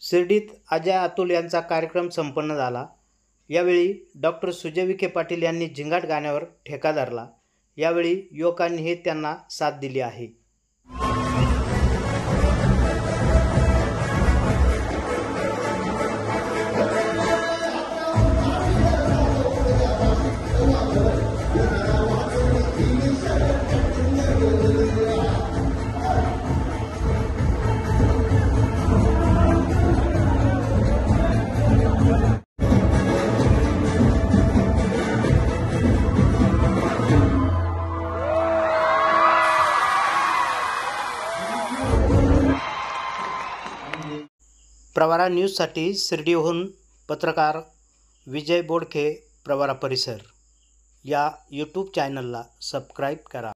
शिर्डीत अजय अतुल यांचा कार्यक्रम संपन्न झाला। यावेळी डॉक्टर सुजय विखे पाटील यांनी झिंगाट गाण्यावर ठेका धरला। यावेळी युवकांनीही त्यांना साथ दिली आहे। प्रवरा न्यूजसाठी शिर्डीहून पत्रकार विजय बोडखे, प्रवरा परिसर। या यूट्यूब चॅनलला सबस्क्राईब करा।